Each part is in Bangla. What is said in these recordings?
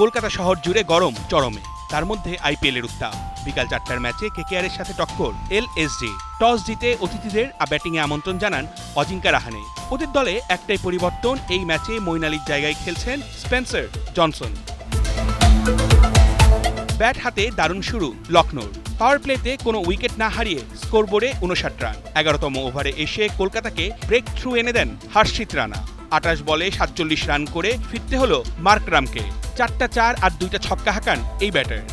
কলকাতা শহর জুড়ে গরম চরমে, তার মধ্যে আইপিএলের উত্তাপ। বিকাল 4টার ম্যাচে কেকেআরের সাথে টক্কর এলএসজি। টস জিতে অতিথিদের ব্যাটিংয়ে আমন্ত্রণ জানান অজিঙ্কা রাহানে। ওদের দলে একটাই পরিবর্তন, এই ম্যাচে মঈন আলীর জায়গায় খেলছেন স্পেন্সার জনসন। ব্যাট হাতে দারুণ শুরু লখনৌর। পাওয়ার প্লেতে কোনো উইকেট না হারিয়ে স্কোরবোর্ডে 59 রান। 11তম ওভারে এসে কলকাতাকে ব্রেক থ্রু এনে দেন হর্ষিত রানা। 28 বলে 47 রান করে ফিরতে হলো মার্করামকে। 4টা 4 আর 2টা ছক্কা হাঁকান এই ব্যাটার।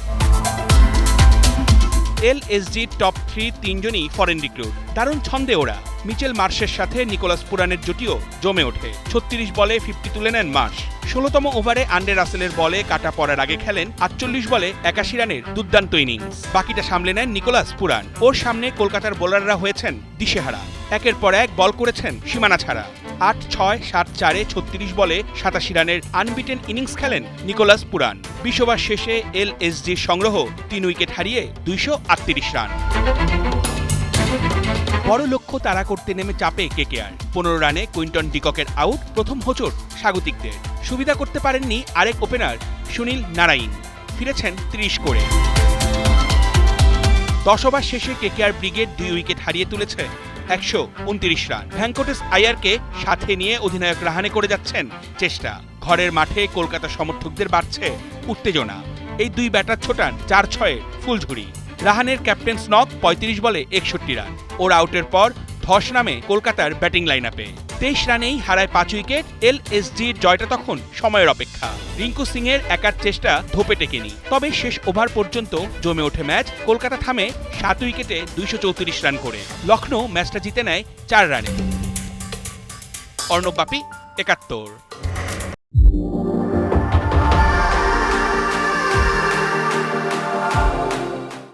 এলএসজি টপ 3 তিনজনই ফরেন রিক্রুট। দারুণ ছন্দে ওরা। মিচেল মার্শের সাথে নিকোলাস পুরানের জুটিও জমে ওঠে। 36 বলে 50 তুলে নেন মার্শ। 16তম ওভারে আন্ডে রাসেলের বলে কাটা পড়ার আগে খেলেন 48 বলে 81 রানের দুর্দান্ত ইনিংস। বাকিটা সামলে নেন নিকোলাস পুরান। ওর সামনে কলকাতার বোলাররা হয়েছেন দিশেহারা। একের পর এক বল করেছেন সীমানা ছাড়া। 8-6, 7-4-এ 36 বলে 87 রানের আনবিটেন ইনিংস খেলেন নিকোলাস পুরান। 20 ওভার শেষে এলএসজির সংগ্রহ 3 উইকেট হারিয়ে 238 রান। বড় লক্ষ্য তাড়া করতে নেমে চাপে কেকেআর। 15 রানে কুইন্টন ডিককের আউট, প্রথম হোঁচট স্বাগতিকদের। সুবিধা করতে পারেননি আরেক ওপেনার সুনীল নারাইন, ফিরেছেন 30 করে। 10 ওভার শেষে কেকেআর ব্রিগেড 2 উইকেট হারিয়ে তুলেছে 129 রান। ভেঙ্কটেশ আয়ারকে সাথে নিয়ে অধিনায়ক রাহানে করে যাচ্ছেন চেষ্টা। ঘরের মাঠে কলকাতা সমর্থকদের বাড়ছে উত্তেজনা। এই দুই ব্যাটার ছোটান 4-6-এর ফুলঝুরি। রাহানের ক্যাপ্টেন স্নক 35 বলে 61 রান। ওর আউটের পর ধস নামে কলকাতার ব্যাটিং লাইন আপে। 23 রানেই হারায় 5 উইকেট। এলএসজির জয়টা তখন সময়ের অপেক্ষা। রিঙ্কু সিং এর একার চেষ্টা ধোপে টেকেনি। তবে শেষ ওভার পর্যন্ত জমে ওঠে ম্যাচ। কলকাতা থামে 7 উইকেটে 234 রান করে। লখনৌ ম্যাচটা জিতে নেয় 4 রানে। অর্ণব বাপি, 71।